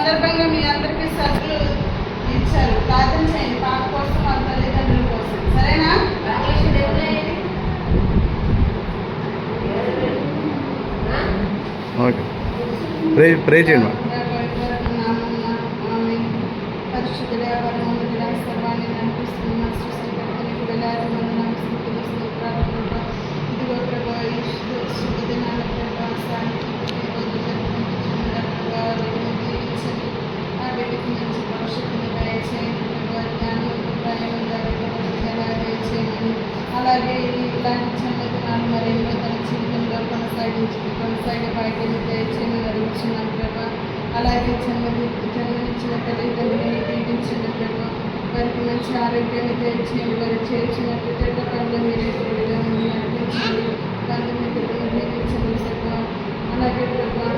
సందర్భంగా మీ అందరికీ సరుకులు ఇచ్చారు. ప్రార్థన చేయండి పాప కోసం, వాళ్ళ తల్లిదండ్రుల కోసం. సరేనా? ఓకే, ప్రే చేయండి. పరిశుద్ధుల పరమోన్నతుల సర్వాన్ని నడిపిస్తున్న సృష్టికర్తనికి వేలాది వందనాలు, స్తుతులు, స్తోత్రాలు ప్రభా. ఇదిగో ప్రభా, ఈ శుభదినాల ప్రభా, సాయంత్రం రోజు జరుపుకుంటున్న ప్రభా, వీటిని దీవించండి. ఆ బిడ్డకి మంచి భవిష్యత్తును దయచేయండి ప్రభా. జ్ఞానోపాయంగా ఎలా దయచేయండి. అలాగే ఇలాంటి జన్మదినాలు మరెన్నో తన జీవితంలో కొనసాగే భాగ్యాన్ని దయచేయమని అడుగుతున్నాం ప్రభా. అలాగే జన్మనిచ్చిన తల్లిదండ్రులని దీవించండి ప్రభా. వారికి మంచి ఆరోగ్యాన్ని దయచేయండి. వారు చేర్చిన ప్రతి ఒక్క పనులు మీరే తోడుగా ఉండి నడిపించండి. బంధుమిత్రులను దీవించండి ప్రభా. అలాగే ప్రభా,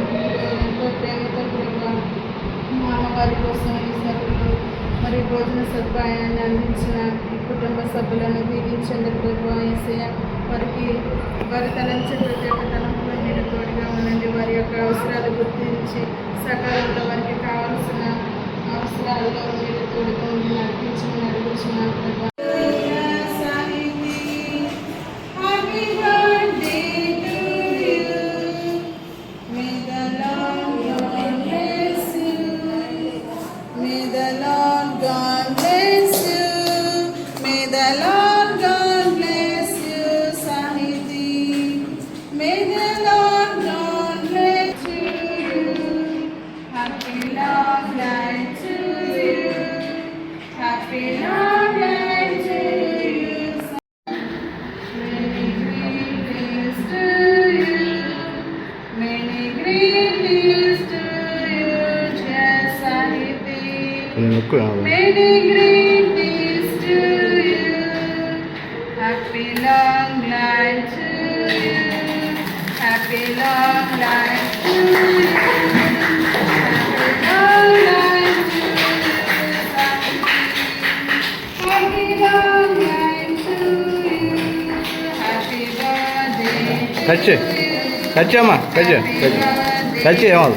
ఎంతో ప్రేమతో ప్రభా మా అమ్మవారి కోసం ఈ సభ్యులు మరి భోజన సదుపాయాన్ని అందించిన ఈ కుటుంబ సభ్యులను దీవించండి ప్రభా. యేసయ్య, వారి తలంచే ప్రతి ఒక్క తలంపులో మీరు తోడుగా ఉండండి. వారి యొక్క అవసరాలు గుర్తించి సకాలంలో వారికి కావాల్సిన అవసరాల్లో మీరు తోడుగా ఉండి నడిపించమని అడుగుతున్నాను ప్రభా. Many great days to you. Happy long life to you. Happy long life to you. Happy long life to you. Happy long life to you. Happy birthday to you. Kachama, kacha. Kacha all.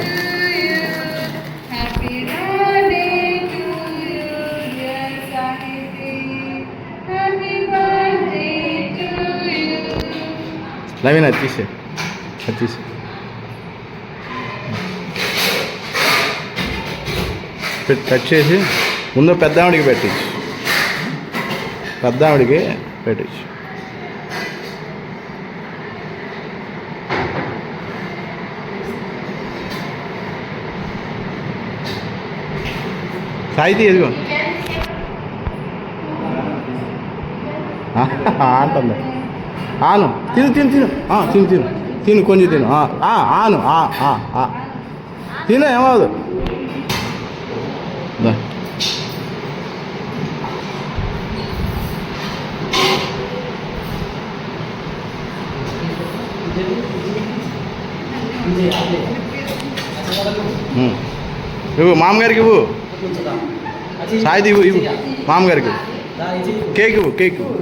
Naveen అది తీసే cut చేసి ముందు పెద్దావిడికి పెట్టచ్చు, పెద్దావిడికి పెట్టచ్చు. సాయితీ ఎదుగో అంటుంది. ఆను తిను తిను తిను తిను తిను తిను కొంచెం తిను ఆను తిను ఏమవుదు. ఇవ్వు మామగారికి, ఇవ్వు సాయిది, ఇవ్వు ఇవ్వు మామగారికి, కేక్ ఇవ్వు, కేక్ ఇవ్వు.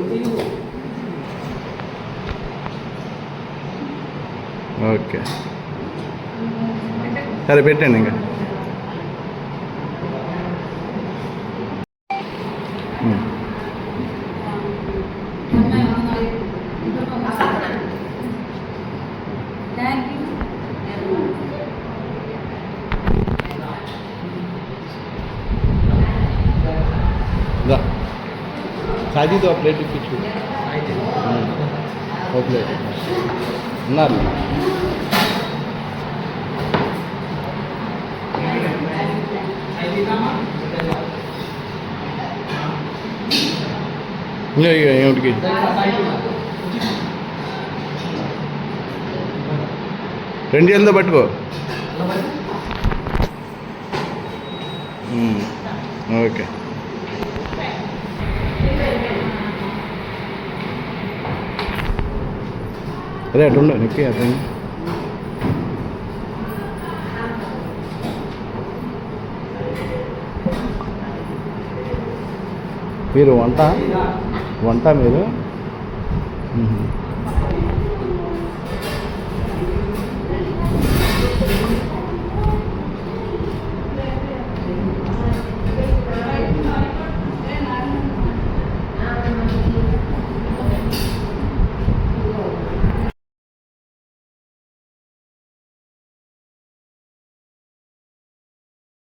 ఓకే, సరే పెట్టండి. ఇంకా సాయితో ప్లేట్ ఇప్పించు, ఓ ప్లేట్ ఉన్నారు. ఏమిటికి రెండు చేతులతో పట్టుకో. ఓకే, అదే అటు ఉండు, నెక్కి అటు. మీరు వంట మీరు